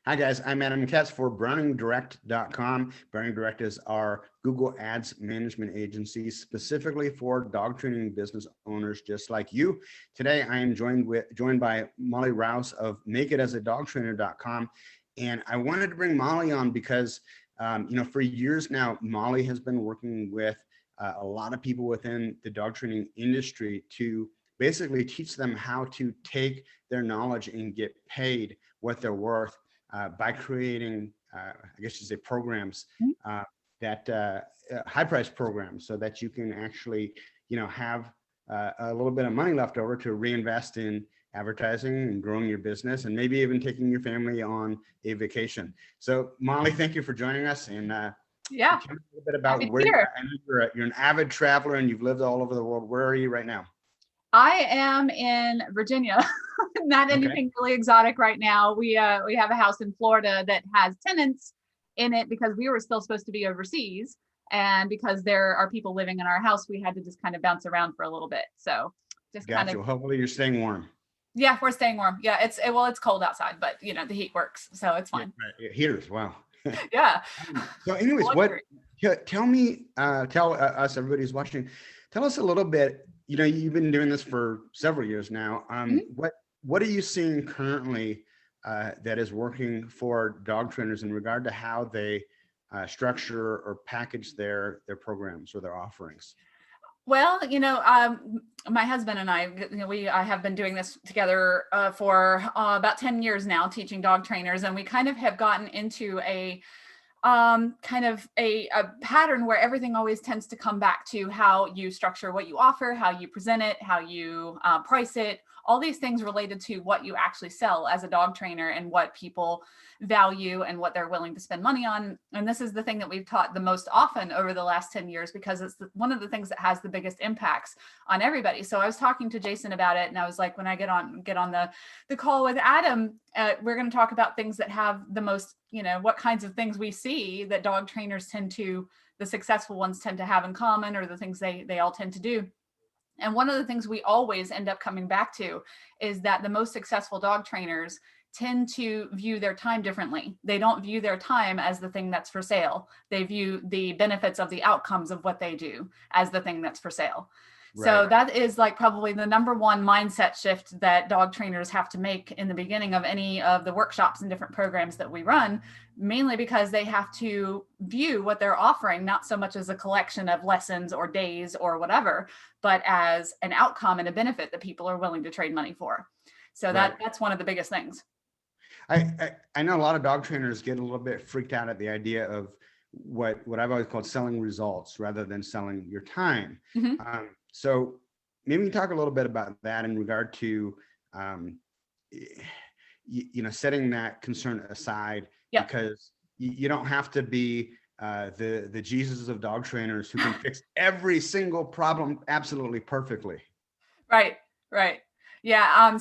Hi guys, I'm Adam Katz for browningdirect.com. Browning Direct is our Google Ads management agency specifically for dog training business owners just like you. Today I am joined by Molly Rouse of makeitasadogtrainer.com. And I wanted to bring Molly on because for years now, Molly has been working with a lot of people within the dog training industry to basically teach them how to take their knowledge and get paid what they're worth by creating, I guess you say, programs that high price programs, so that you can actually, have a little bit of money left over to reinvest in advertising and growing your business, and maybe even taking your family on a vacation. So, Molly, thank you for joining us. And yeah, tell me a little bit about where you're at. I know you're an avid traveler and you've lived all over the world. Where are you right now? I am in Virginia. Not Okay. anything really exotic right now. We have a house in Florida that has tenants in it because we were still supposed to be overseas, and because there are people living in our house, we had to just kind of bounce around for a little bit. So just kind Gotcha. of, Hopefully you're staying warm. yeah, we're staying warm. Yeah, it's cold outside, but the heat works, so it's fine. Yeah, right. Heaters. Wow. Yeah. So anyways, tell us, everybody who's watching, tell us a little bit, you've been doing this for several years now. What are you seeing currently that is working for dog trainers in regard to how they structure or package their programs or their offerings? Well, my husband and I, I have been doing this together for about 10 years now, teaching dog trainers, and we kind of have gotten into a kind of a pattern where everything always tends to come back to how you structure what you offer, how you present it, how you price it, all these things related to what you actually sell as a dog trainer and what people value and what they're willing to spend money on. And this is the thing that we've taught the most often over the last 10 years, because it's one of the things that has the biggest impacts on everybody. So I was talking to Jason about it, and I was like, when I get on the call with Adam, we're going to talk about things that have the most, what kinds of things we see that dog trainers the successful ones tend to have in common, or the things they all tend to do. And one of the things we always end up coming back to is that the most successful dog trainers tend to view their time differently. They don't view their time as the thing that's for sale. They view the benefits of the outcomes of what they do as the thing that's for sale. Right. So that is like probably the number one mindset shift that dog trainers have to make in the beginning of any of the workshops and different programs that we run, mainly because they have to view what they're offering not so much as a collection of lessons or days or whatever, but as an outcome and a benefit that people are willing to trade money for. So that's one of the biggest things. I know a lot of dog trainers get a little bit freaked out at the idea of what I've always called selling results rather than selling your time. Mm-hmm. So maybe talk a little bit about that in regard to, setting that concern aside, because you don't have to be the Jesus of dog trainers who can fix every single problem absolutely perfectly. Right. Yeah.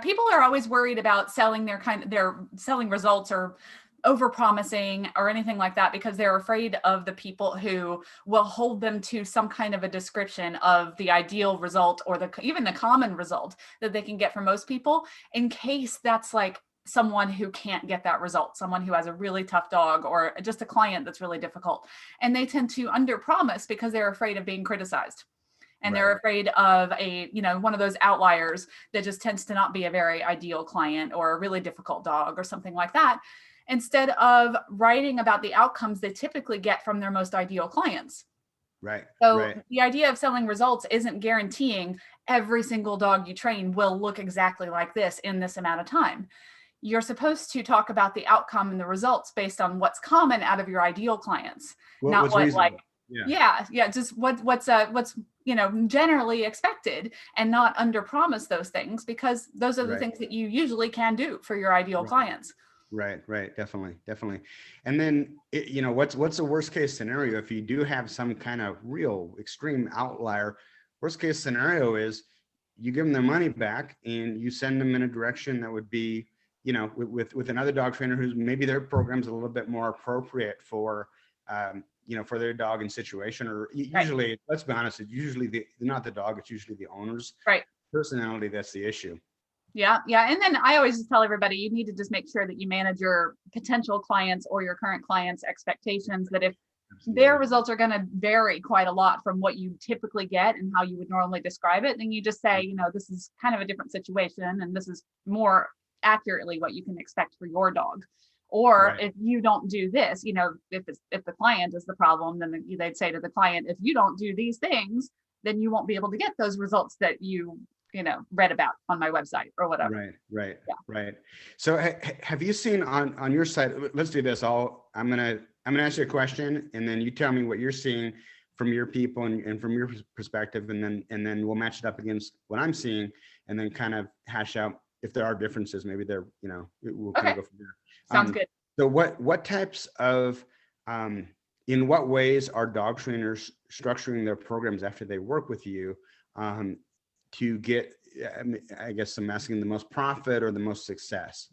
People are always worried about selling their selling results or over-promising or anything like that, because they're afraid of the people who will hold them to some kind of a description of the ideal result or even the common result that they can get from most people, in case that's like someone who can't get that result, someone who has a really tough dog or just a client that's really difficult. And they tend to under-promise because they're afraid of being criticized. And they're afraid of one of those outliers that just tends to not be a very ideal client or a really difficult dog or something like that, instead of writing about the outcomes they typically get from their most ideal clients. Right. So the idea of selling results isn't guaranteeing every single dog you train will look exactly like this in this amount of time. You're supposed to talk about the outcome and the results based on what's common out of your ideal clients, not what reasonable. Just what's generally expected, and not under promise those things, because those are the things that you usually can do for your ideal clients. Right. Definitely. And then, what's the worst case scenario if you do have some kind of real extreme outlier? Worst case scenario is you give them their money back and you send them in a direction that would be, with another dog trainer who's maybe their program's a little bit more appropriate for, for their dog and situation. Or usually, let's be honest, it's usually not the dog, it's usually the owner's personality that's the issue. Yeah. Yeah. And then I always just tell everybody, you need to just make sure that you manage your potential clients or your current clients' expectations, that if their results are going to vary quite a lot from what you typically get and how you would normally describe it, then you just say, you know, this is kind of a different situation and this is more accurately what you can expect for your dog. Or if you don't do this, you know, if the client is the problem, then they'd say to the client, if you don't do these things, then you won't be able to get those results that you know, read about on my website or whatever. Right. So have you seen on your site, let's do this. I'm gonna ask you a question and then you tell me what you're seeing from your people and from your perspective, and then we'll match it up against what I'm seeing and then kind of hash out if there are differences. Maybe there, you know, we'll kind of go from there. Sounds good. So what types of in what ways are dog trainers structuring their programs after they work with you to get, I guess I'm asking, the most profit or the most success?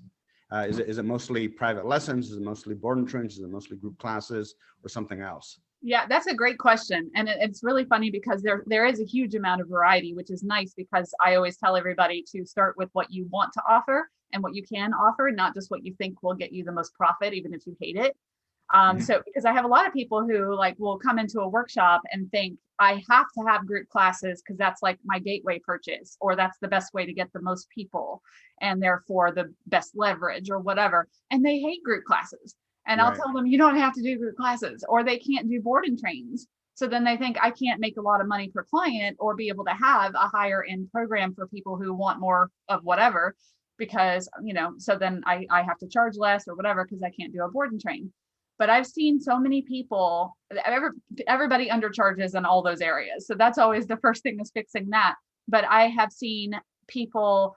Is it mostly private lessons? Is it mostly board and trains? Is it mostly group classes or something else? Yeah, that's a great question. And it's really funny because there is a huge amount of variety, which is nice, because I always tell everybody to start with what you want to offer and what you can offer, not just what you think will get you the most profit, even if you hate it. So because I have a lot of people who like will come into a workshop and think I have to have group classes because that's like my gateway purchase, or that's the best way to get the most people and therefore the best leverage or whatever. And they hate group classes. And I'll tell them, you don't have to do group classes, or they can't do board and trains. So then they think I can't make a lot of money per client or be able to have a higher end program for people who want more of whatever, because, you know, so then I have to charge less or whatever because I can't do a board and train. But I've seen so many people, everybody undercharges in all those areas. So that's always the first thing, is fixing that. But I have seen people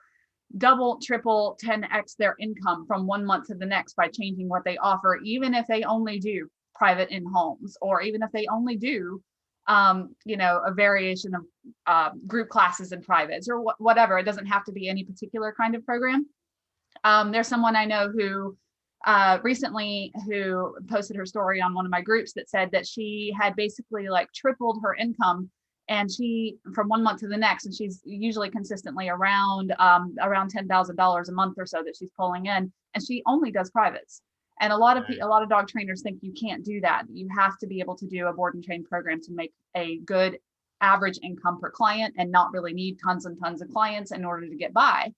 double, triple, 10x their income from 1 month to the next by changing what they offer, even if they only do private in homes, or even if they only do, you know, a variation of group classes and privates or whatever. It doesn't have to be any particular kind of program. There's someone I know who recently who posted her story on one of my groups that said that she had basically like tripled her income, and she, from 1 month to the next, and she's usually consistently around $10,000 a month or so that she's pulling in, and she only does privates. And a lot of dog trainers think you can't do that. You have to be able to do a board and train program to make a good average income per client and not really need tons and tons of clients in order to get by.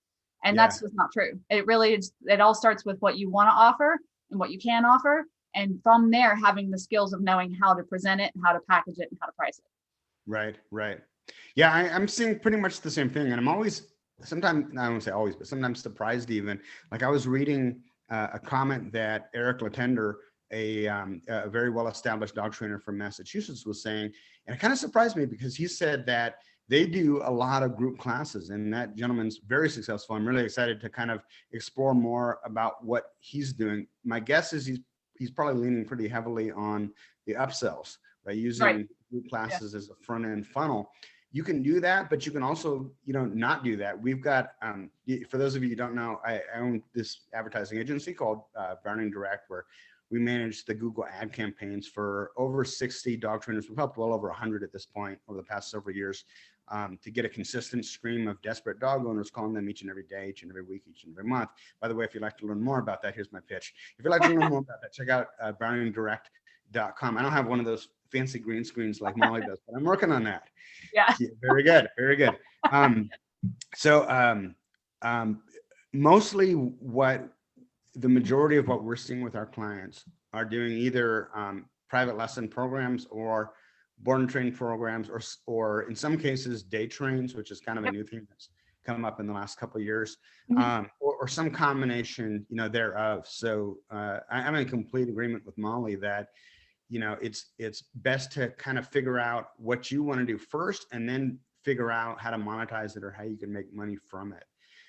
And that's just not true. It really is. It all starts with what you want to offer and what you can offer. And from there, having the skills of knowing how to present it and how to package it and how to price it. Right. Yeah, I'm seeing pretty much the same thing. And I'm always, sometimes, I won't say always, but sometimes surprised even. Like I was reading a comment that Eric Latender, a very well-established dog trainer from Massachusetts, was saying, and it kind of surprised me because he said that they do a lot of group classes, and that gentleman's very successful. I'm really excited to kind of explore more about what he's doing. My guess is he's probably leaning pretty heavily on the upsells, right? Using group classes as a front end funnel. You can do that, but you can also, you know, not do that. We've got, for those of you who don't know, I own this advertising agency called Browning Direct, where we manage the Google ad campaigns for over 60 dog trainers. We've helped well over 100 at this point over the past several years, to get a consistent stream of desperate dog owners calling them each and every day, each and every week, each and every month. By the way, if you'd like to learn more about that, here's my pitch. If you'd like to learn more about that, check out browningdirect.com. I don't have one of those fancy green screens like Molly does, but I'm working on that. Yeah. Very good. Mostly what the majority of what we're seeing with our clients are doing either private lesson programs or board and train programs, or in some cases day trains, which is kind of a new thing that's come up in the last couple of years, or some combination, you know, thereof. So I'm in complete agreement with Molly that, you know, it's best to kind of figure out what you want to do first, and then figure out how to monetize it or how you can make money from it.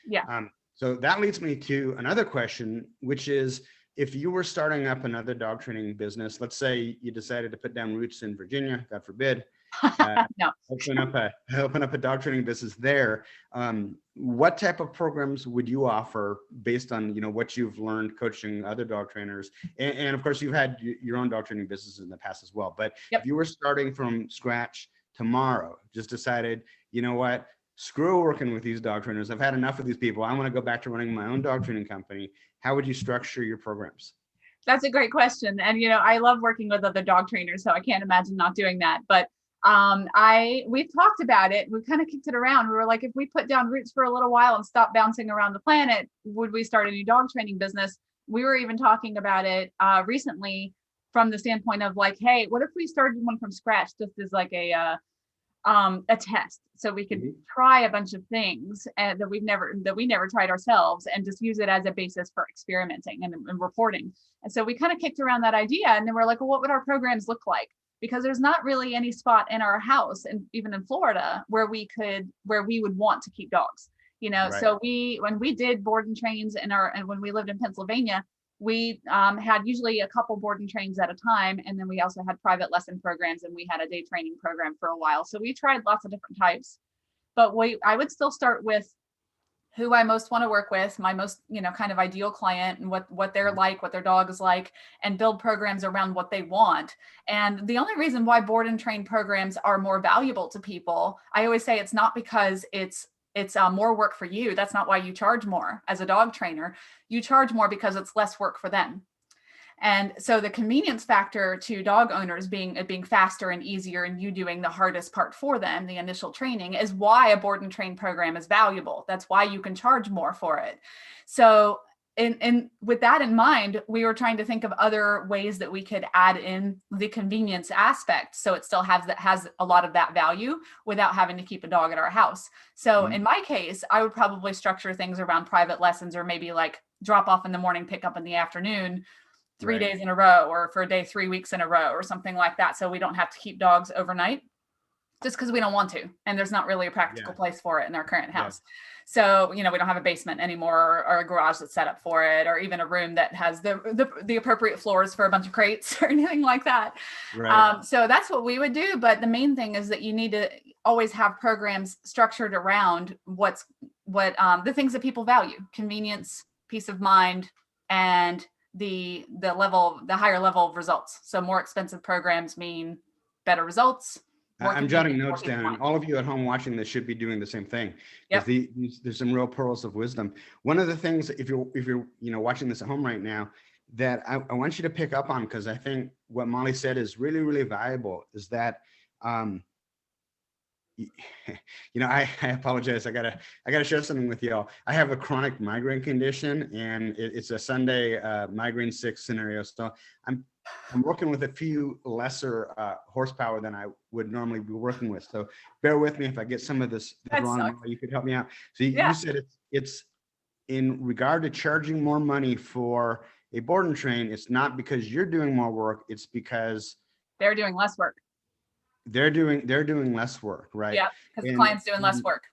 Yeah. So that leads me to another question, which is, if you were starting up another dog training business, let's say you decided to put down roots in Virginia, God forbid, No. open up a dog training business there. What type of programs would you offer based on, you know, what you've learned coaching other dog trainers? And of course, you've had your own dog training business in the past as well. But if you were starting from scratch tomorrow, just decided, you know what, screw working with these dog trainers. I've had enough of these people. I want to go back to running my own dog training company. How would you structure your programs? That's a great question. And, I love working with other dog trainers, so I can't imagine not doing that. But we've talked about it. We've kind of kicked it around. We were like, if we put down roots for a little while and stop bouncing around the planet, would we start a new dog training business? We were even talking about it recently from the standpoint of like, hey, what if we started one from scratch, just as like a test, so we could try a bunch of things that we never tried ourselves, and just use it as a basis for experimenting and reporting. And so we kind of kicked around that idea, and then we're like, well, what would our programs look like? Because there's not really any spot in our house, and even in Florida, where we would want to keep dogs. Right. So when we did board and trains and when we lived in Pennsylvania, we had usually a couple board and trains at a time. And then we also had private lesson programs, and we had a day training program for a while. So we tried lots of different types, but I would still start with who I most want to work with, my most, kind of ideal client, and what they're like, what their dog is like, and build programs around what they want. And the only reason why board and train programs are more valuable to people, I always say, it's not because it's more work for you. That's not why you charge more as a dog trainer. You charge more because it's less work for them. And so the convenience factor to dog owners being faster and easier, and you doing the hardest part for them, the initial training, is why a board and train program is valuable. That's why you can charge more for it. So with that in mind, we were trying to think of other ways that we could add in the convenience aspect, so it still has a lot of that value without having to keep a dog at our house. So in my case, I would probably structure things around private lessons, or maybe like drop off in the morning, pick up in the afternoon, 3 days in a row, or for a day, 3 weeks in a row, or something like that. So we don't have to keep dogs overnight, just because we don't want to, and there's not really a practical place for it in our current house. So, we don't have a basement anymore, or a garage that's set up for it, or even a room that has the appropriate floors for a bunch of crates or anything like that. Right. So that's what we would do. But the main thing is that you need to always have programs structured around what the things that people value: convenience, peace of mind, and the higher level of results. So more expensive programs mean better results. I'm jotting notes down, and all of you at home watching this should be doing the same thing. Yep. There's some real pearls of wisdom. One of the things, if you're watching this at home right now, that I want you to pick up on, because I think what Molly said is really, really valuable, is that I apologize. I gotta share something with y'all. I have a chronic migraine condition, and it's a Sunday migraine 6 scenario. So I'm working with a few lesser horsepower than I would normally be working with. So bear with me if I get some of this wrong. You could help me out. So you said it's in regard to charging more money for a board and train. It's not because you're doing more work. It's because they're doing less work. They're doing less work, right? Yeah, because the client's doing less work.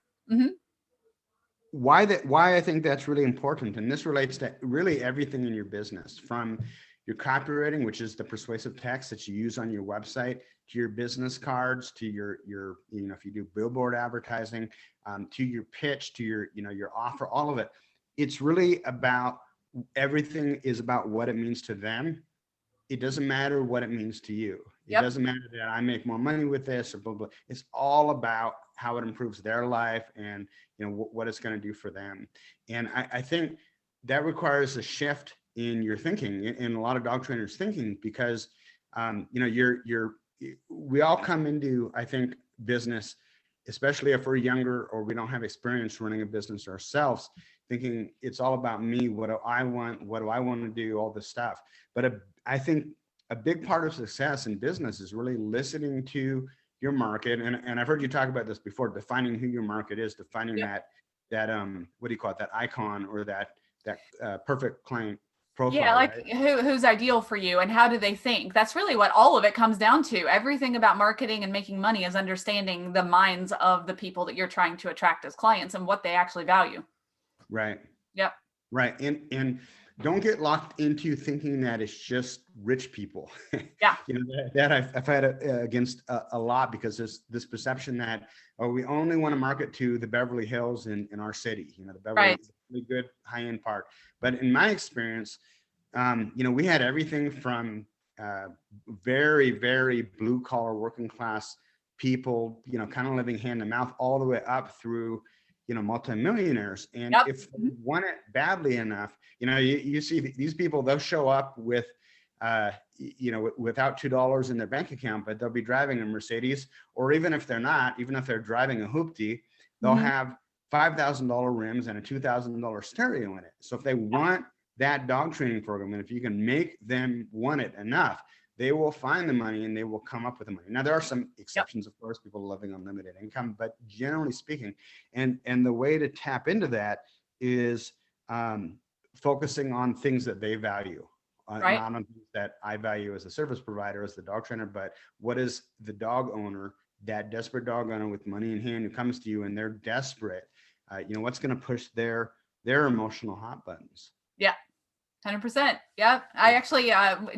Why I think that's really important, and this relates to really everything in your business, from your copywriting, which is the persuasive text that you use on your website, to your business cards, to your if you do billboard advertising, to your pitch, to your offer, all of it. It's really about, everything is about what it means to them. It doesn't matter what it means to you. It doesn't matter that I make more money with this or blah, blah. It's all about how it improves their life and what it's going to do for them. And I think that requires a shift in your thinking, in a lot of dog trainers' thinking, because we all come into, I think, business, especially if we're younger or we don't have experience running a business ourselves, thinking it's all about me. What do I want? What do I want to do? All this stuff. But I think a big part of success in business is really listening to your market. And I've heard you talk about this before, defining who your market is, defining that what do you call it? That icon, or that perfect client profile. Yeah, like who's ideal for you and how do they think? That's really what all of it comes down to. Everything about marketing and making money is understanding the minds of the people that you're trying to attract as clients and what they actually value. Right. Yep. Right. And don't get locked into thinking that it's just rich people. Yeah. That I've had against a lot, because there's this perception that, we only want to market to the Beverly Hills in our city, the Beverly really good high-end part. But in my experience, we had everything from very, very blue collar working class people, kind of living hand to mouth all the way up through, multimillionaires. And Yep. if they want it badly enough, you see these people, they'll show up with, without $2 in their bank account, but they'll be driving a Mercedes, or even if they're not, even if they're driving a hoopty, they'll have $5,000 rims and a $2,000 stereo in it. So if they want that dog training program, and if you can make them want it enough, they will find the money and they will come up with the money. Now, there are some exceptions, of course, people living on limited income, but generally speaking, and the way to tap into that is focusing on things that they value. Not on things that I value as a service provider, as the dog trainer, but what is the dog owner, that desperate dog owner with money in hand who comes to you and they're desperate, what's going to push their emotional hot buttons? Yeah. 100%. Yeah. I actually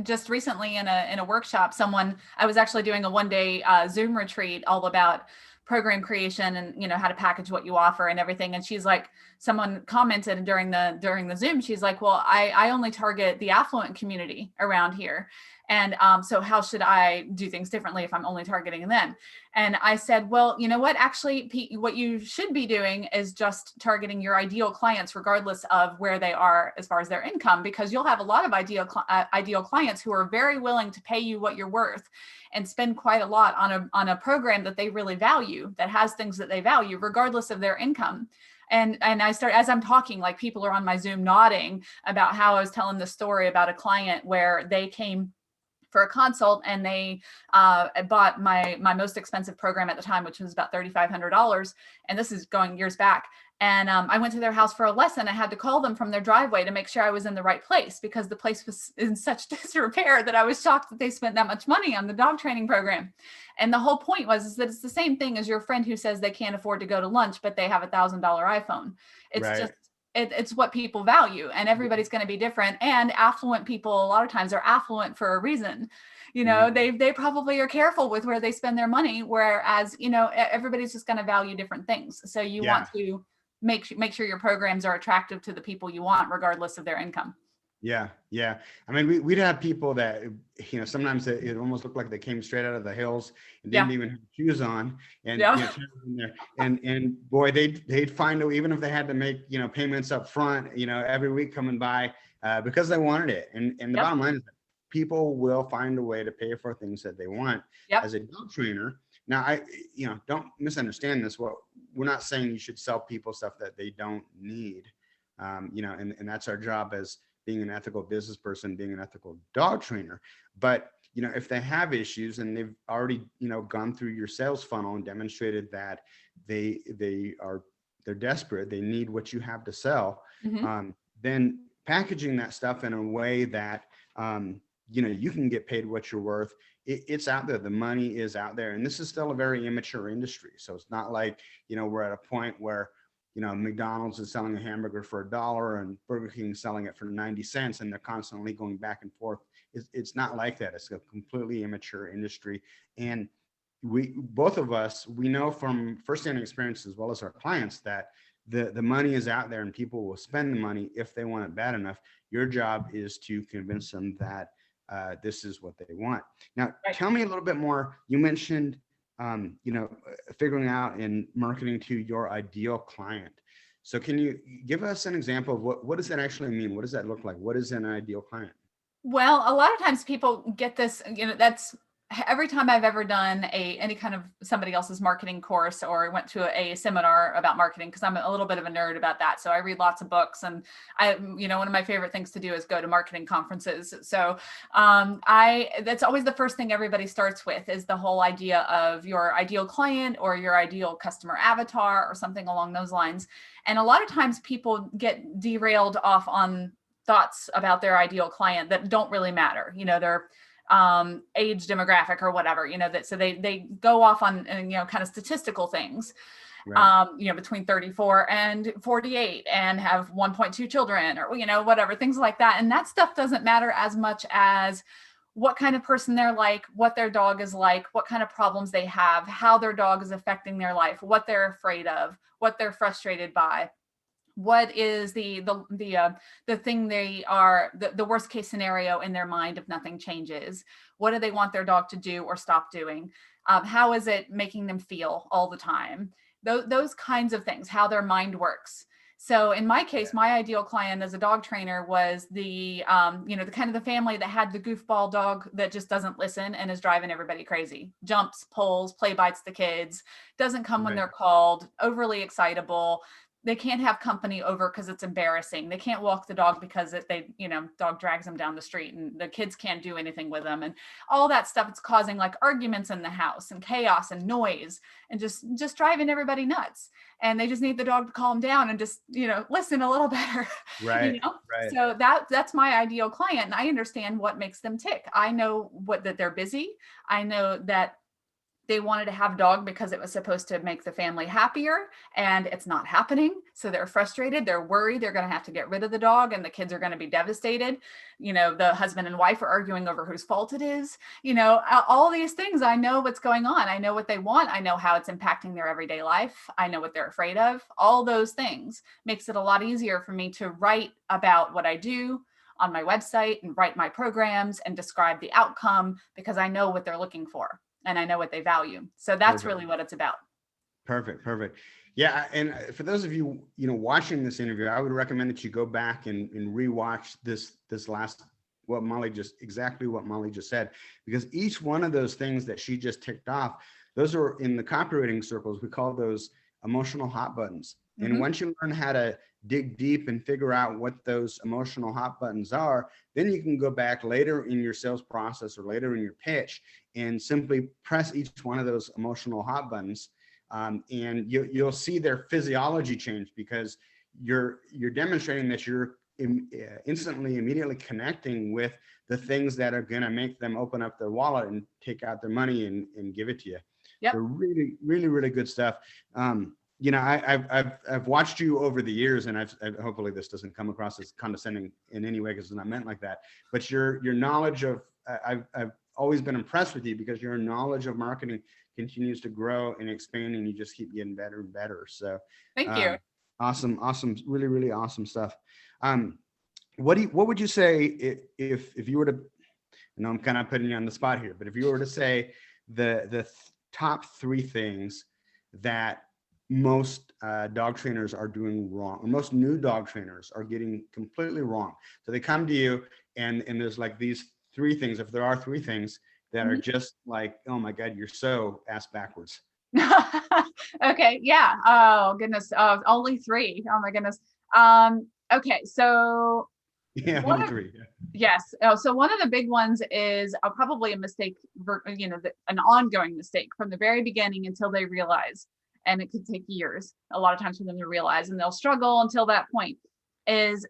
just recently in a workshop, I was actually doing a 1-day Zoom retreat all about program creation and how to package what you offer and everything. And she's like, someone commented during the Zoom, she's like, well, I only target the affluent community around here. And so how should I do things differently if I'm only targeting them? And I said, well, you know what, actually, Pete, what you should be doing is just targeting your ideal clients, regardless of where they are as far as their income, because you'll have a lot of ideal clients who are very willing to pay you what you're worth and spend quite a lot on a program that they really value, that has things that they value, regardless of their income. And I start, as I'm talking, like people are on my Zoom nodding about how I was telling the story about a client where they came for a consult and they bought my most expensive program at the time, which was about $3,500. And this is going years back. And I went to their house for a lesson. I had to call them from their driveway to make sure I was in the right place, because the place was in such disrepair that I was shocked that they spent that much money on the dog training program. And the whole point was that it's the same thing as your friend who says they can't afford to go to lunch, but they have $1,000 iPhone. It's just, it's what people value, and everybody's going to be different. And affluent people, a lot of times, are affluent for a reason. They probably are careful with where they spend their money, whereas, everybody's just going to value different things. So you want to make sure your programs are attractive to the people you want, regardless of their income. Yeah. I mean, we'd have people that, sometimes it almost looked like they came straight out of the hills and didn't even have shoes on, and and boy, they'd find, even if they had to make payments up front, every week coming by, because they wanted it. And the bottom line is that people will find a way to pay for things that they want. As a dog trainer. Now, don't misunderstand this. Well, we're not saying you should sell people stuff that they don't need, and that's our job as being an ethical business person, being an ethical dog trainer. But, if they have issues and they've already, gone through your sales funnel and demonstrated that they're desperate, they need what you have to sell, then packaging that stuff in a way that, you can get paid what you're worth. It's out there. The money is out there. And this is still a very immature industry. So it's not like, we're at a point where, McDonald's is selling a hamburger for $1 and Burger King selling it for 90 cents, and they're constantly going back and forth. It's not like that. It's a completely immature industry. And both of us, we know from firsthand experience, as well as our clients, that the money is out there and people will spend the money if they want it bad enough. Your job is to convince them that this is what they want. Now, tell me a little bit more. You mentioned figuring out and marketing to your ideal client. So can you give us an example of what does that actually mean? What does that look like? What is an ideal client? Well, a lot of times people get this, that's every time I've ever done any kind of somebody else's marketing course or went to a seminar about marketing, because I'm a little bit of a nerd about that. So I read lots of books, and one of my favorite things to do is go to marketing conferences. So that's always the first thing everybody starts with, is the whole idea of your ideal client or your ideal customer avatar or something along those lines. And a lot of times people get derailed off on thoughts about their ideal client that don't really matter. Their age demographic or whatever, so they go off on, kind of statistical things, between 34 and 48 and have 1.2 children or, whatever, things like that. And that stuff doesn't matter as much as what kind of person they're like, what their dog is like, what kind of problems they have, how their dog is affecting their life, what they're afraid of, what they're frustrated by. What is the thing they are, the worst case scenario in their mind if nothing changes? What do they want their dog to do or stop doing? How is it making them feel all the time? Those kinds of things, how their mind works. So in my case, my ideal client as a dog trainer was the, the kind of the family that had the goofball dog that just doesn't listen and is driving everybody crazy. Jumps, pulls, play bites the kids, doesn't come when they're called, overly excitable. They can't have company over because it's embarrassing. They can't walk the dog because dog drags them down the street and the kids can't do anything with them. And all that stuff, it's causing like arguments in the house and chaos and noise and just driving everybody nuts. And they just need the dog to calm down and just, listen a little better. Right. So that's my ideal client. And I understand what makes them tick. I know that they're busy. I know that they wanted to have a dog because it was supposed to make the family happier, and it's not happening. So they're frustrated. They're worried they're going to have to get rid of the dog and the kids are going to be devastated. The husband and wife are arguing over whose fault it is. All these things, I know what's going on. I know what they want. I know how it's impacting their everyday life. I know what they're afraid of. All those things makes it a lot easier for me to write about what I do on my website and write my programs and describe the outcome because I know what they're looking for. And I know what they value. So that's really what it's about. Perfect. Yeah. And for those of you, watching this interview, I would recommend that you go back and rewatch this last, exactly what Molly just said, because each one of those things that she just ticked off, those are in the copywriting circles. We call those emotional hot buttons. And once you learn how to dig deep and figure out what those emotional hot buttons are, then you can go back later in your sales process or later in your pitch and simply press each one of those emotional hot buttons. And you'll see their physiology change because you're demonstrating that you're immediately connecting with the things that are going to make them open up their wallet and take out their money and give it to you. Yep. So really, really, really good stuff. I've watched you over the years, and I've hopefully this doesn't come across as condescending in any way because it's not meant like that. But your knowledge of I've always been impressed with you because your knowledge of marketing continues to grow and expand, and you just keep getting better and better. So thank you. Awesome, really, really awesome stuff. What would you say if you were to? I know I'm kind of putting you on the spot here, but if you were to say the top 3 things that most dog trainers are doing wrong, or most new dog trainers are getting completely wrong. So they come to you and there's like these 3 things, if there are 3 things that are just like, oh my God, you're so ass backwards. Okay. Yeah. Oh goodness. Only 3. Oh my goodness. Okay. So yeah, only 3. Yeah. Yes. So one of the big ones is probably a mistake, an ongoing mistake from the very beginning until they realize, and it could take years, a lot of times for them to realize, and they'll struggle until that point, is,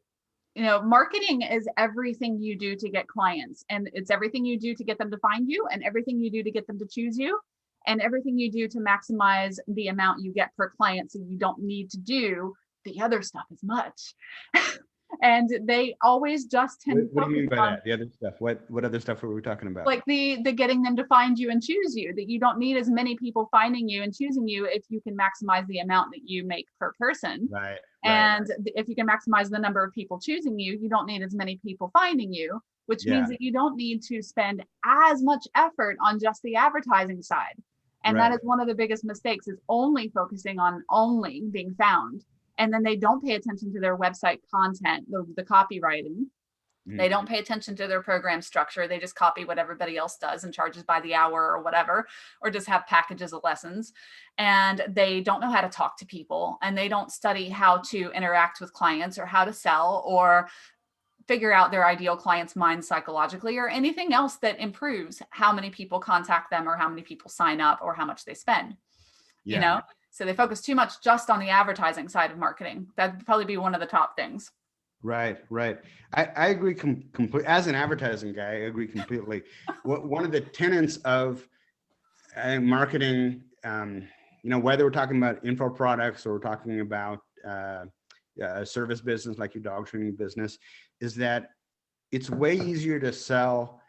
marketing is everything you do to get clients, and it's everything you do to get them to find you, and everything you do to get them to choose you, and everything you do to maximize the amount you get per client. So you don't need to do the other stuff as much. And they always just tend what do you mean by that? The other stuff? What other stuff were we talking about? Like the getting them to find you and choose you, that you don't need as many people finding you and choosing you if you can maximize the amount that you make per person. Right. And if you can maximize the number of people choosing you, you don't need as many people finding you, which means that you don't need to spend as much effort on just the advertising side. And that is one of the biggest mistakes, is only focusing on only being found. And then they don't pay attention to their website content, the copywriting. They don't pay attention to their program structure. They just copy what everybody else does and charges by the hour or whatever, or just have packages of lessons. And they don't know how to talk to people, and they don't study how to interact with clients or how to sell or figure out their ideal client's mind psychologically, or anything else that improves how many people contact them or how many people sign up or how much they spend, So they focus too much just on the advertising side of marketing. That'd probably be one of the top things. Right. I agree completely. As an advertising guy, I agree completely. One of the tenets of marketing, whether we're talking about info products or we're talking about a service business like your dog training business, is that it's way easier to sell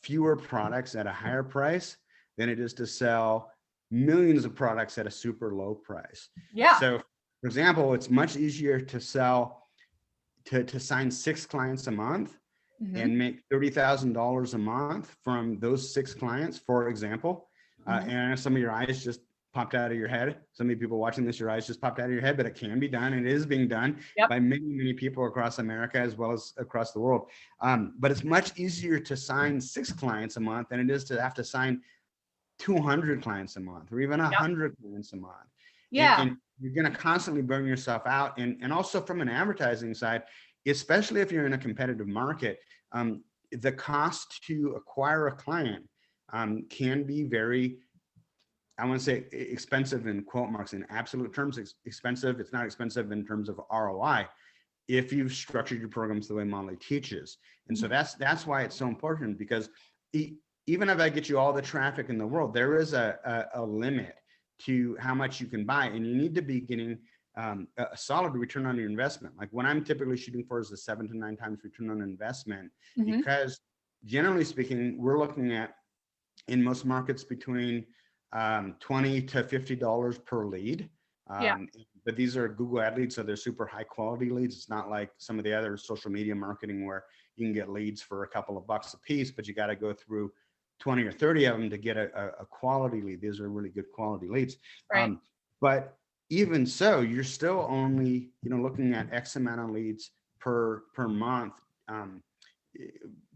fewer products at a higher price than it is to sell millions of products at a super low price. Yeah. So, for example, it's much easier to sell to sign 6 clients a month and make $30,000 a month from those 6 clients, for example, Mhm. And some of your eyes just popped out of your head. Some of you people watching this, your eyes just popped out of your head, but it can be done. And it is being done Yep. by many, many people across America as well as across the world. But it's much easier to sign 6 clients a month than it is to have to sign 200 clients a month or even Yep. 100 clients a month. Yeah. And you're going to constantly burn yourself out. And also from an advertising side, especially if you're in a competitive market, the cost to acquire a client can be very, I want to say expensive in quote marks. In absolute terms, it's expensive. It's not expensive in terms of ROI if you've structured your programs the way Molly teaches. And so Mhm. that's why it's so important, because even if I get you all the traffic in the world, there is a limit to how much you can buy, and you need to be getting a solid return on your investment. Like what I'm typically shooting for is a 7 to 9 times return on investment, Mhm. because generally speaking, we're looking at in most markets between $20 to $50 per lead. Yeah. But these are Google ad leads, so they're super high quality leads. It's not like some of the other social media marketing where you can get leads for a couple of bucks a piece, but you got to go through 20 or 30 of them to get a quality lead. These are really good quality leads. Right. But even so, you're still only, looking at X amount of leads per month,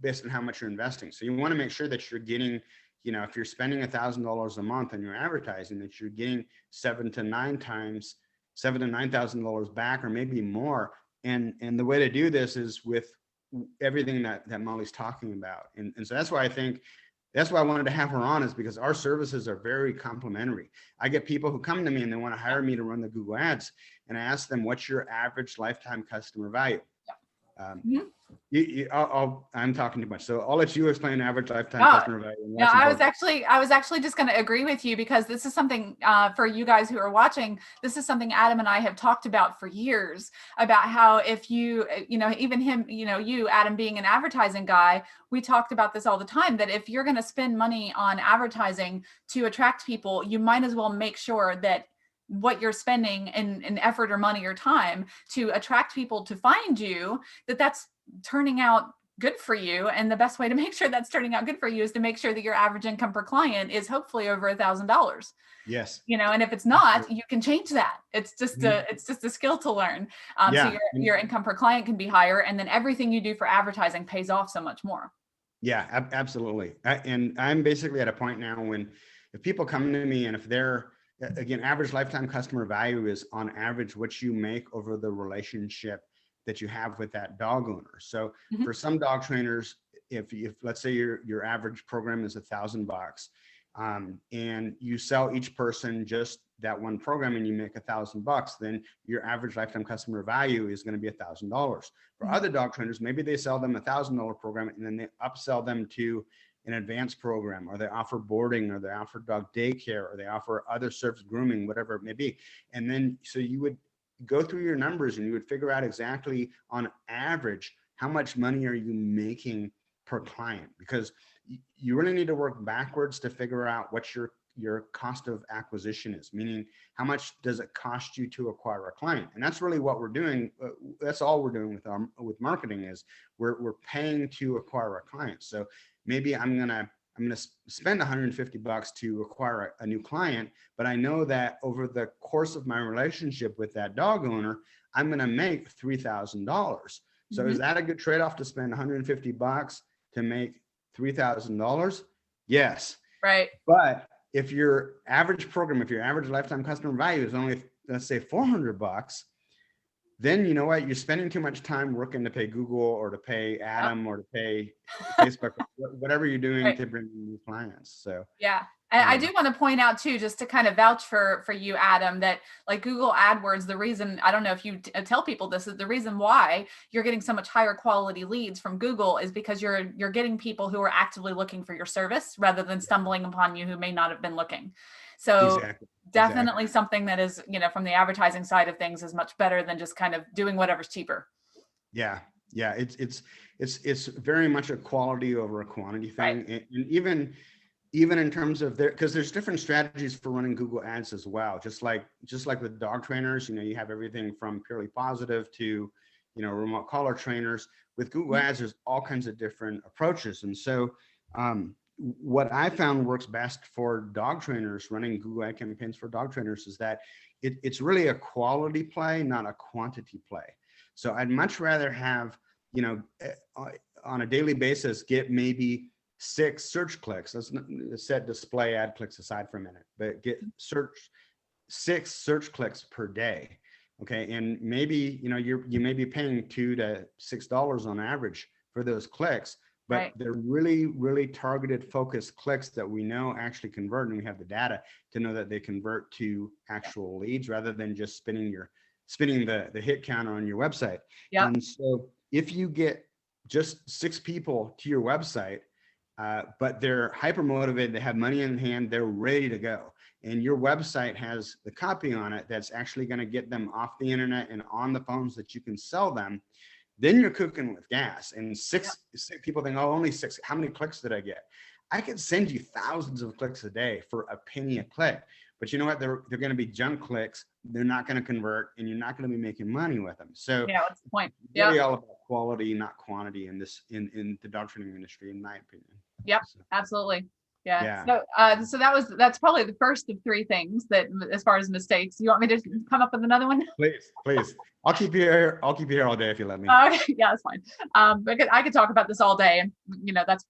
based on how much you're investing. So you want to make sure that you're getting, if you're spending $1,000 a month on your advertising, that you're getting 7 to 9 times, $7,000 to $9,000 back, or maybe more. And the way to do this is with everything that Molly's talking about. And so that's why I wanted to have her on, is because our services are very complementary. I get people who come to me and they want to hire me to run the Google ads, and I ask them, what's your average lifetime customer value? Mhm. I'm talking too much, so I'll let you explain average lifetime No, customer value and why no, it's important. I was actually just going to agree with you, because this is something for you guys who are watching. This is something Adam and I have talked about for years, about how if you, even him, you, Adam, being an advertising guy, we talked about this all the time, that if you're going to spend money on advertising to attract people, you might as well make sure that what you're spending in effort or money or time to attract people to find you, that's turning out good for you. And the best way to make sure that's turning out good for you is to make sure that your average income per client is hopefully over $1,000. Yes. And if it's not, you can change that. It's just Mhm. a skill to learn. So Yeah. your income per client can be higher, and then everything you do for advertising pays off so much more. Yeah, absolutely. And I'm basically at a point now when, if people come to me and if they're, again, average lifetime customer value is on average what you make over the relationship that you have with that dog owner. So Mhm. for some dog trainers, if let's say your average program is $1,000, and you sell each person just that one program and you make $1,000, then your average lifetime customer value is going to be $1,000. For Mhm. other dog trainers, maybe they sell them $1,000 program and then they upsell them to an advanced program, or they offer boarding, or they offer dog daycare, or they offer other service, grooming, whatever it may be. And then, so you would go through your numbers and you would figure out exactly on average, how much money are you making per client? Because you really need to work backwards to figure out what your cost of acquisition is, meaning how much does it cost you to acquire a client? And that's really what we're doing. That's all we're doing with marketing, is we're paying to acquire a client. So maybe I'm gonna spend $150 to acquire a new client, but I know that over the course of my relationship with that dog owner, I'm gonna make $3,000. So is Mhm. that a good trade-off, to spend $150 to make $3,000? Yes. Right. But if your average lifetime customer value is only, let's say, $400, then you know what? You're spending too much time working to pay Google, or to pay Yep. Adam, or to pay Facebook, whatever you're doing Right. to bring in new clients. So Yeah. And I yeah. do want to point out too, just to kind of vouch for you, Adam, that like Google AdWords, the reason, I don't know if you tell people this, is the reason why you're getting so much higher quality leads from Google is because you're getting people who are actively looking for your service rather than stumbling upon you who may not have been looking. So Exactly. definitely something that is, from the advertising side of things, is much better than just kind of doing whatever's cheaper. Yeah. Yeah. It's very much a quality over a quantity Right. thing. And even in terms of because there's different strategies for running Google ads as well. Just like with dog trainers, you have everything from purely positive to, remote collar trainers. With Google Mhm. ads, there's all kinds of different approaches. And so what I found works best for dog trainers, running Google ad campaigns for dog trainers, is that it's really a quality play, not a quantity play. So I'd much rather have, on a daily basis, get maybe 6 search clicks. Let's set display ad clicks aside for a minute, but get 6 search clicks per day. Okay. And maybe, you may be paying $2 to $6 on average for those clicks, but Right. they're really, really targeted, focused clicks that we know actually convert, and we have the data to know that they convert to actual leads rather than just spinning the hit count on your website. Yeah. And so if you get just 6 people to your website, but they're hyper motivated, they have money in hand, they're ready to go, and your website has the copy on it that's actually going to get them off the internet and on the phones that you can sell them, then you're cooking with gas. And 6 people think, oh, only 6. How many clicks did I get? I could send you thousands of clicks a day for a penny a click. But you know what? They're going to be junk clicks. They're not going to convert, and you're not going to be making money with them. So Yeah, what's the point? Really all about quality, not quantity in the dog training industry, in my opinion. Yep, So, absolutely. Yeah. yeah. So that's probably the first of 3 things that, as far as mistakes. You want me to come up with another one? Please. I'll keep you here all day if you let me. Okay, yeah, that's fine. But I could talk about this all day, and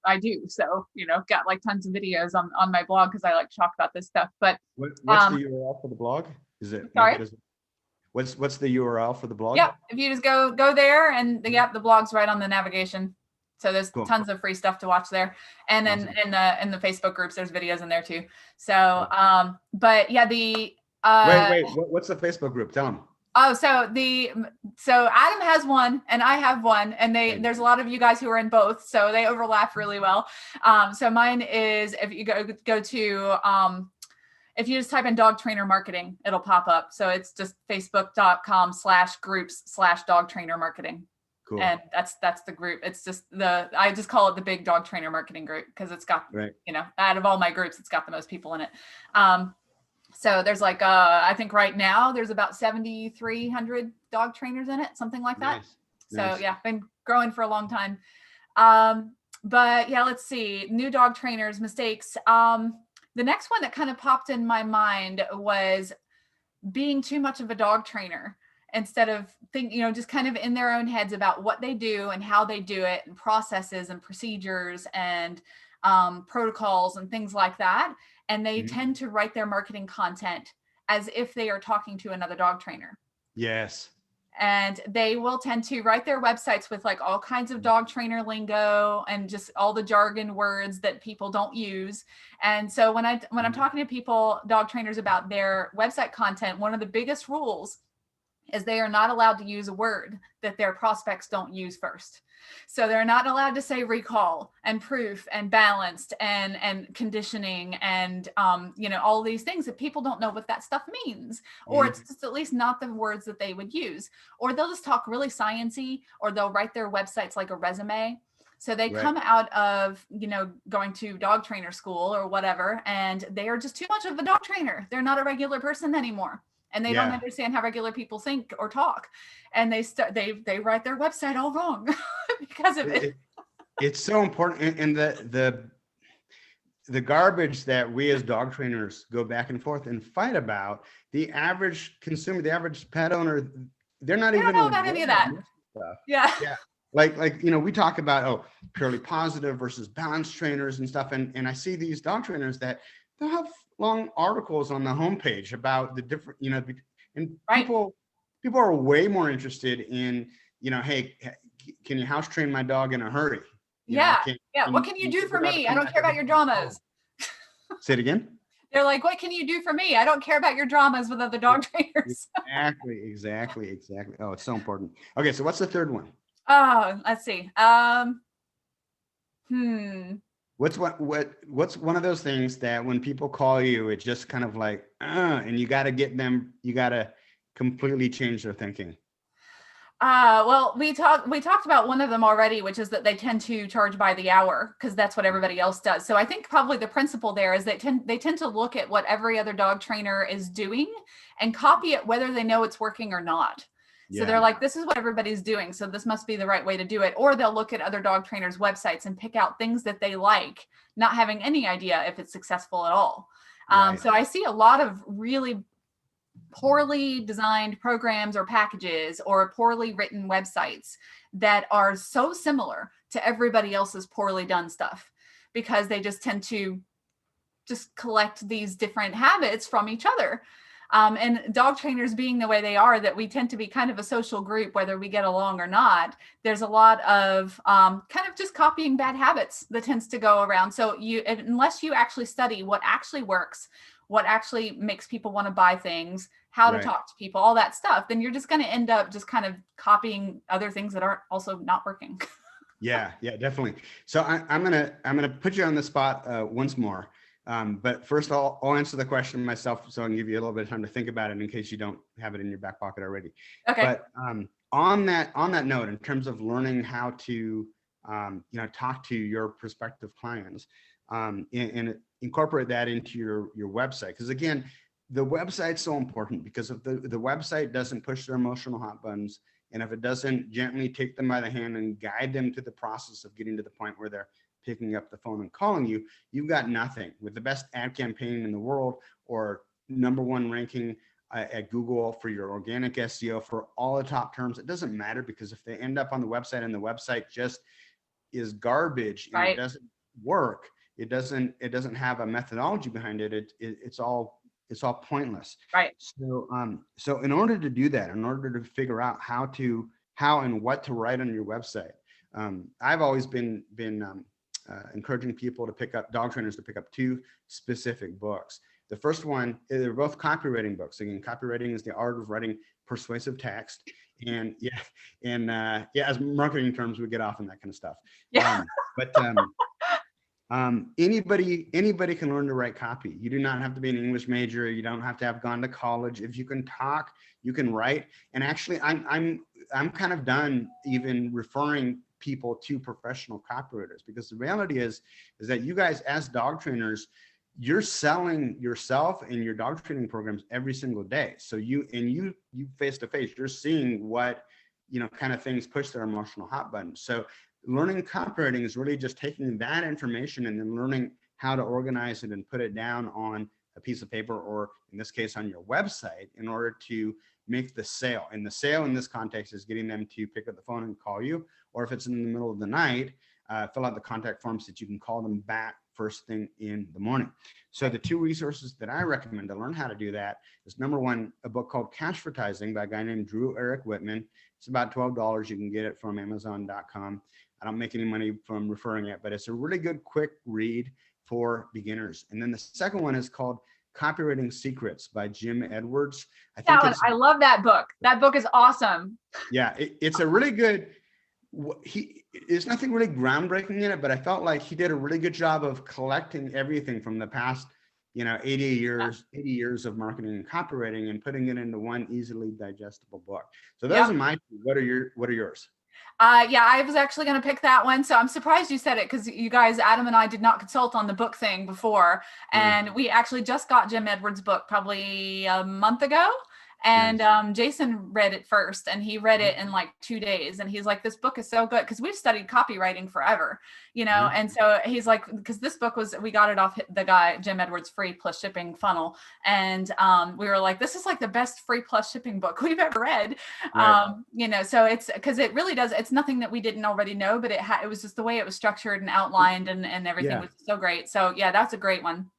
I do. So got like tons of videos on my blog because I like to talk about this stuff. But what's the URL for the blog? Is it? Sorry. What's the URL for the blog? Yeah, if you just go there, and the blog's right on the navigation. So there's tons of free stuff to watch there, and then in the Facebook groups, there's videos in there too. So, but yeah, wait, what's the Facebook group? Tell them. Oh, so Adam has one and I have one, and there's a lot of you guys who are in both, so they overlap really well. So mine is, if you go to if you just type in dog trainer marketing, it'll pop up. So it's just facebook.com/groups/dog trainer marketing. Cool. And that's the group. It's just I just call it the big dog trainer marketing group because it's got, out of all my groups, it's got the most people in it. So there's like, I think right now there's about 7,300 dog trainers in it, something like that. Nice. So yeah, been growing for a long time. But yeah, let's see, new dog trainers, mistakes. The next one that kind of popped in my mind was being too much of a dog trainer instead of just kind of in their own heads about what they do and how they do it, and processes and procedures and protocols and things like that. And they tend to write their marketing content as if they are talking to another dog trainer. Yes. And they will tend to write their websites with like all kinds of dog trainer lingo and just all the jargon words that people don't use. And so when I'm talking to people, dog trainers, about their website content, one of the biggest rules is they are not allowed to use a word that their prospects don't use first. So they're not allowed to say recall and proof and balanced and conditioning and, all these things that people don't know what that stuff means, or it's just at least not the words that they would use, or they'll just talk really sciencey, or they'll write their websites like a resume. So they come out of, going to dog trainer school or whatever, and they are just too much of a dog trainer. They're not a regular person anymore. And they don't understand how regular people think or talk, and they write their website all wrong because of it. It's so important, and the garbage that we as dog trainers go back and forth and fight about. The average consumer, the average pet owner, they're not even know about any of that. Stuff. Yeah. Like we talk about purely positive versus balanced trainers and stuff, and I see these dog trainers that they'll have long articles on the homepage about the different, and people are way more interested in, hey, can you house train my dog in a hurry? What can you do for me? I don't care about your dramas. Say it again. They're like, what can you do for me? I don't care about your dramas with other dog trainers. Exactly. Oh, it's so important. Okay, so what's the third one? Oh, let's see. What's one of those things that when people call you, it's just kind of like, and you got to completely change their thinking? Well, we talked about one of them already, which is that they tend to charge by the hour because that's what everybody else does. So I think probably the principle there is they tend to look at what every other dog trainer is doing and copy it, whether they know it's working or not. So they're like, this is what everybody's doing, so this must be the right way to do it. Or they'll look at other dog trainers' websites and pick out things that they like, not having any idea if it's successful at all. So I see a lot of really poorly designed programs or packages or poorly written websites that are so similar to everybody else's poorly done stuff, because they just tend to just collect these different habits from each other. And dog trainers being the way they are, that we tend to be kind of a social group, whether we get along or not, there's a lot of kind of just copying bad habits that tends to go around. So unless you actually study what actually works, what actually makes people want to buy things, how to talk to people, all that stuff, then you're just going to end up just kind of copying other things that are also not working. Yeah, definitely. So I'm gonna put you on the spot once more. But first I'll answer the question myself, so I can give you a little bit of time to think about it in case you don't have it in your back pocket already. Okay. But on that note, in terms of learning how to talk to your prospective clients, and incorporate that into your website, because again, the website's so important, because if the website doesn't push their emotional hot buttons, and if it doesn't gently take them by the hand and guide them to the process of getting to the point where they're picking up the phone and calling you, you've got nothing. With the best ad campaign in the world, or #1 ranking at Google for your organic SEO for all the top terms, it doesn't matter, because if they end up on the website and the website just is garbage and it doesn't work, it doesn't have a methodology behind it, it's all pointless. Right. So in order to do that, in order to figure out how and what to write on your website, I've always been encouraging people to pick up, dog trainers to pick up 2 specific books. The first one, they're both copywriting books. Again, copywriting is the art of writing persuasive text. And as marketing terms, we get off on that kind of stuff. Anybody can learn to write copy. You do not have to be an English major. You don't have to have gone to college. If you can talk, you can write. And actually, I'm kind of done even referring people to professional copywriters, because the reality is that you guys, as dog trainers, you're selling yourself and your dog training programs every single day. So you face to face, you're seeing what kind of things push their emotional hot buttons. So learning copywriting is really just taking that information and then learning how to organize it and put it down on a piece of paper, or in this case on your website, in order to make the sale. And the sale in this context is getting them to pick up the phone and call you, or if it's in the middle of the night, fill out the contact forms that you can call them back first thing in the morning. So the 2 resources that I recommend to learn how to do that is #1, a book called Cashvertising by a guy named Drew Eric Whitman. It's about $12. You can get it from Amazon.com. I don't make any money from referring it, but it's a really good quick read for beginners. And then the second one is called Copywriting Secrets by Jim Edwards. I love that book. That book is awesome. Yeah, it's a really good, there's nothing really groundbreaking in it, but I felt like he did a really good job of collecting everything from the past, 80 years of marketing and copywriting, and putting it into one easily digestible book. So those are my 2. What are yours? I was actually going to pick that one. So I'm surprised you said it, because you guys, Adam and I, did not consult on the book thing before. And we actually just got Jim Edwards' book probably a month ago. And Jason read it first, and he read it in like 2 days. And he's like, this book is so good, because we've studied copywriting forever, and so he's like, because this book we got it off the guy, Jim Edwards' free plus shipping funnel. And we were like, this is like the best free plus shipping book we've ever read. So it's because it really does. It's nothing that we didn't already know, but it was just the way it was structured and outlined, and everything was so great. So that's a great one.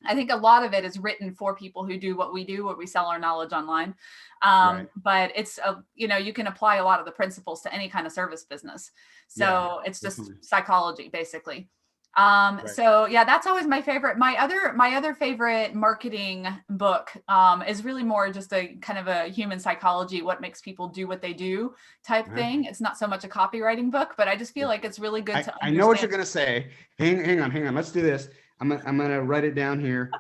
I think a lot of it is written for people who do what we do, where we sell our knowledge online. But it's, you can apply a lot of the principles to any kind of service business. So it's just psychology, basically. So that's always my favorite. My other favorite marketing book is really more just a kind of a human psychology, what makes people do what they do type thing. It's not so much a copywriting book, but I just feel like it's really good to understand. I know what you're going to say. Hang on. Let's do this. I'm gonna write it down here,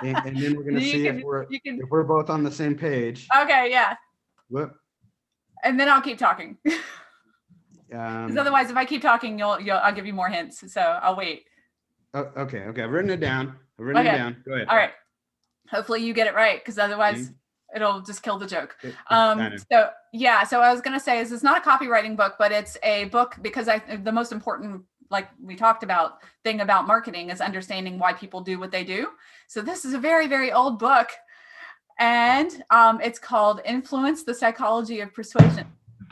and then we're gonna see if we're both on the same page. Okay, yeah. What? And then I'll keep talking. Because otherwise, if I keep talking, I'll give you more hints. So I'll wait. Okay. I've written it down. Go ahead. All right. Hopefully you get it right, because otherwise it'll just kill the joke. I know. So yeah, so I was going to say is it's not a copywriting book, but it's a book because the most important, like we talked about, thing about marketing is understanding why people do what they do. So this is a very, very old book, and it's called Influence: The Psychology of Persuasion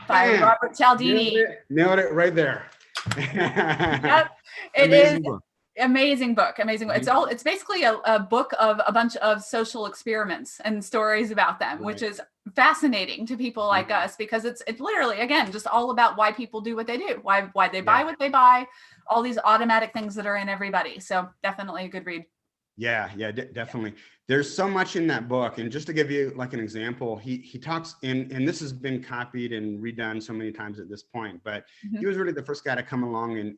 by Robert Cialdini. Nailed it right there. Yep, Amazing book. Amazing book. It's basically a book of a bunch of social experiments and stories about them, which is fascinating to people like us, because it's literally, again, just all about why people do what they do, why they buy what they buy, all these automatic things that are in everybody. So definitely a good read. Yeah, definitely. There's so much in that book. And just to give you like an example, he talks in, and this has been copied and redone so many times at this point, but he was really the first guy to come along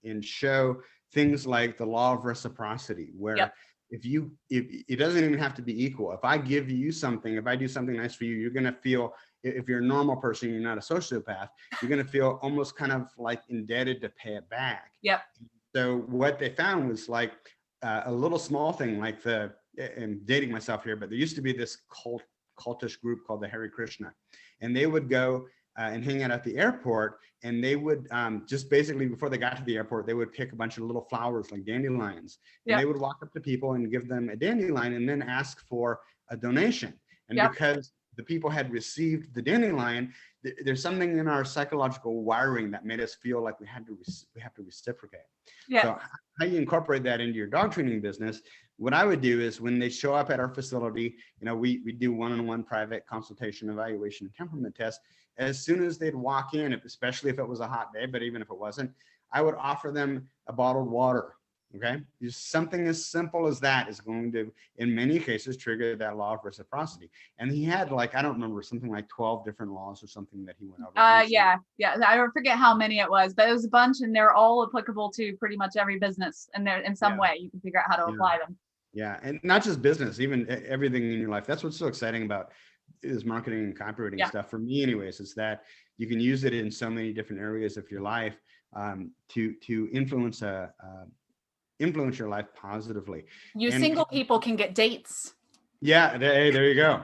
and show things like the law of reciprocity, where if it doesn't even have to be equal. If I give you something, if I do something nice for you, you're going to feel, if you're a normal person, you're not a sociopath, you're going to feel almost kind of like indebted to pay it back. Yep. So what they found was like a little small thing, like I'm dating myself here, but there used to be this cultish group called the Hare Krishna, and they would go and hang out at the airport, and they would just basically, before they got to the airport, they would pick a bunch of little flowers like dandelions, and they would walk up to people and give them a dandelion and then ask for a donation. And because the people had received the dandelion, there's something in our psychological wiring that made us feel like we have to reciprocate. So how you incorporate that into your dog training business, what I would do is when they show up at our facility, we do one-on-one private consultation, evaluation, and temperament test. As soon as they'd walk in, especially if it was a hot day, but even if it wasn't, I would offer them a bottled water. Okay, just something as simple as that is going to, in many cases, trigger that law of reciprocity. And he had I don't remember, something like 12 different laws or something that he went over. Yeah. I forget how many it was, but it was a bunch, and they're all applicable to pretty much every business, and they're in some way you can figure out how to apply them. Yeah, and not just business, even everything in your life. That's what's so exciting about is marketing and copywriting stuff. For me, anyways, is that you can use it in so many different areas of your life to influence your life positively. Single people can get dates. Yeah, there you go.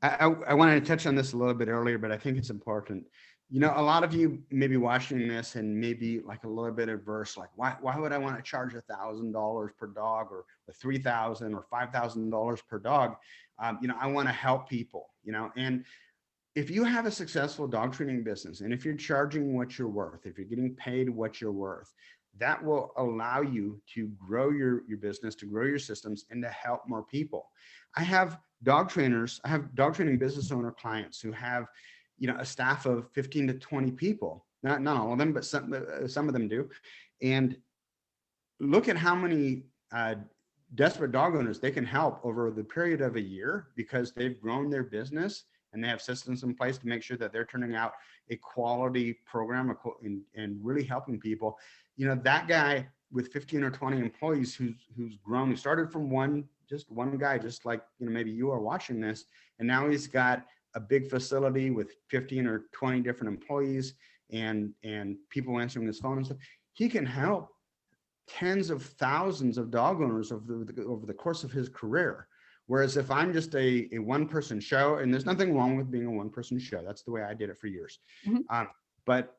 I wanted to touch on this a little bit earlier, but I think it's important. A lot of you may be watching this and maybe like a little bit adverse, like why would I want to charge $1,000 per dog, or $3,000 or $5,000 per dog? I want to help people, and if you have a successful dog training business, and if you're charging what you're worth, if you're getting paid what you're worth, that will allow you to grow your business, to grow your systems, and to help more people. I have dog training business owner clients who have, a staff of 15 to 20 people. Not all of them, but some of them do. And look at how many desperate dog owners they can help over the period of a year, because they've grown their business and they have systems in place to make sure that they're turning out a quality program and really helping people. That guy with 15 or 20 employees who's grown, who started from one guy, just like, maybe you are watching this, and now he's got a big facility with 15 or 20 different employees and people answering his phone and stuff. He can help tens of thousands of dog owners over the course of his career. Whereas if I'm just a one-person show, and there's nothing wrong with being a one-person show, that's the way I did it for years. But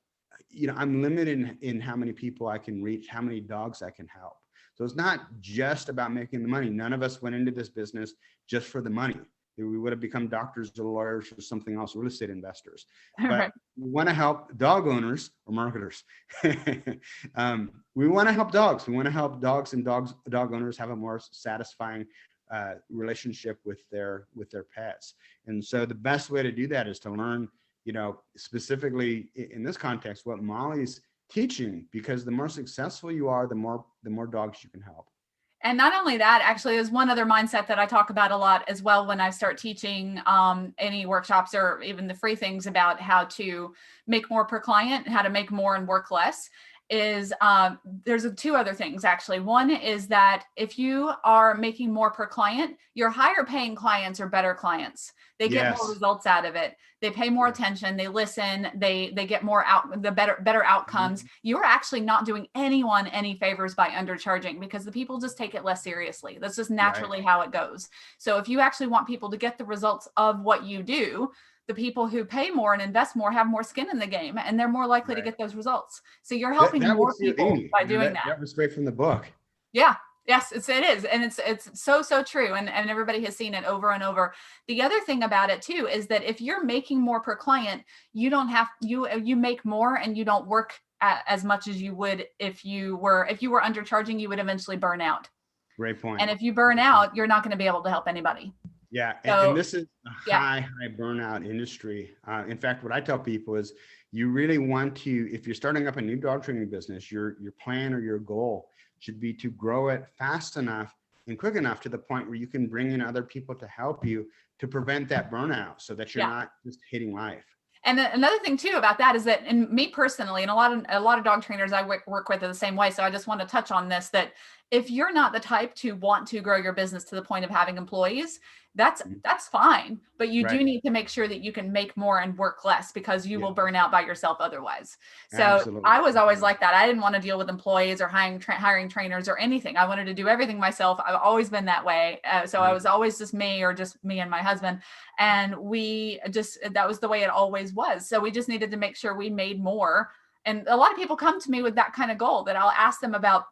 I'm limited in how many people I can reach, how many dogs I can help. So it's not just about making the money. None of us went into this business just for the money. We would have become doctors or lawyers or something else, real estate investors. But we want to help dog owners or marketers. We want to help dogs. We want to help dogs and dog owners have a more satisfying relationship with their pets. And so the best way to do that is to learn, specifically in this context, what Molly's teaching, because the more successful you are, the more dogs you can help. And not only that, actually, is one other mindset that I talk about a lot as well when I start teaching any workshops or even the free things about how to make more per client, how to make more and work less. is there's two other things actually. One is that if you are making more per client, your higher paying clients are better clients. They get more results out of it. They pay more attention. They listen. They get more the better outcomes. You're actually not doing anyone any favors by undercharging, because the people just take it less seriously. That's just naturally how it goes. So if you actually want people to get the results of what you do, the people who pay more and invest more have more skin in the game, and they're more likely to get those results. So you're helping more people by doing that. That was straight from the book. Yeah. Yes, it is. And it's so true. And everybody has seen it over and over. The other thing about it too, is that if you're making more per client, you don't have, you make more and you don't work as much as you would if you were undercharging. You would eventually burn out. Great point. And if you burn out, you're not going to be able to help anybody. Yeah. And this is a high burnout industry. In fact, what I tell people is you really want to, if you're starting up a new dog training business, your plan or your goal should be to grow it fast enough and quick enough to the point where you can bring in other people to help you to prevent that burnout, so that you're not just hating life. And another thing too about that is that, and me personally, and a lot of dog trainers I work with are the same way. So I just want to touch on this, that if you're not the type to want to grow your business to the point of having employees, that's fine. But you do need to make sure that you can make more and work less, because you will burn out by yourself otherwise. So I was always like that. I didn't want to deal with employees or hiring trainers or anything. I wanted to do everything myself. I've always been that way. So I was always just me, or just me and my husband. And that was the way it always was. So we just needed to make sure we made more. And a lot of people come to me with that kind of goal, that I'll ask them about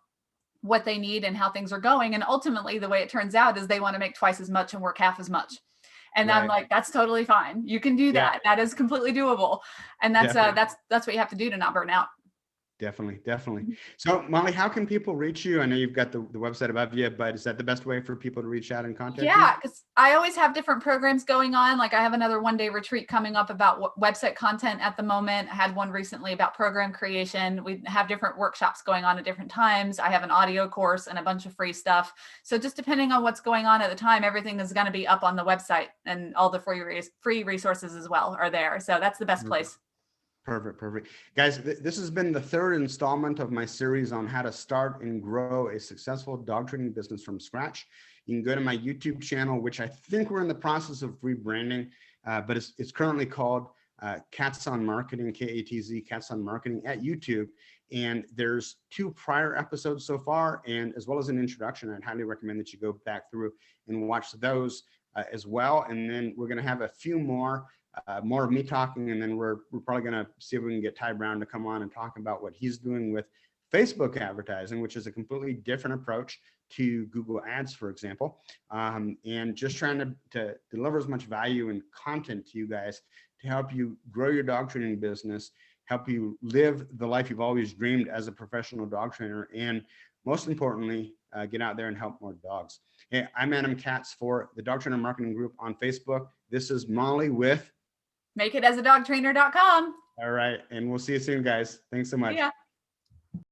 what they need and how things are going. And ultimately the way it turns out is they want to make twice as much and work half as much. And I'm like, that's totally fine. You can do that. That is completely doable. And that's what you have to do to not burn out. Definitely. So Molly, how can people reach you? I know you've got the website above you, but is that the best way for people to reach out and contact you? Yeah, because I always have different programs going on. Like I have another one-day retreat coming up about website content at the moment. I had one recently about program creation. We have different workshops going on at different times. I have an audio course and a bunch of free stuff. So just depending on what's going on at the time, everything is going to be up on the website, and all the free resources as well are there. So that's the best place. Perfect. Guys, this has been the third installment of my series on how to start and grow a successful dog training business from scratch. You can go to my YouTube channel, which I think we're in the process of rebranding, but it's currently called Katz on Marketing, K-A-T-Z, Katz on Marketing at YouTube. And there's 2 prior episodes so far, and as well as an introduction. I'd highly recommend that you go back through and watch those as well. And then we're going to have a few more of me talking, and then we're probably going to see if we can get Ty Brown to come on and talk about what he's doing with Facebook advertising, which is a completely different approach to Google Ads, for example, and just trying to deliver as much value and content to you guys to help you grow your dog training business, help you live the life you've always dreamed as a professional dog trainer, and most importantly, get out there and help more dogs. Hey, I'm Adam Katz for the Dog Trainer Marketing Group on Facebook. This is Molly with MakeItAsADogTrainer.com. All right. And we'll see you soon, guys. Thanks so much. Yeah.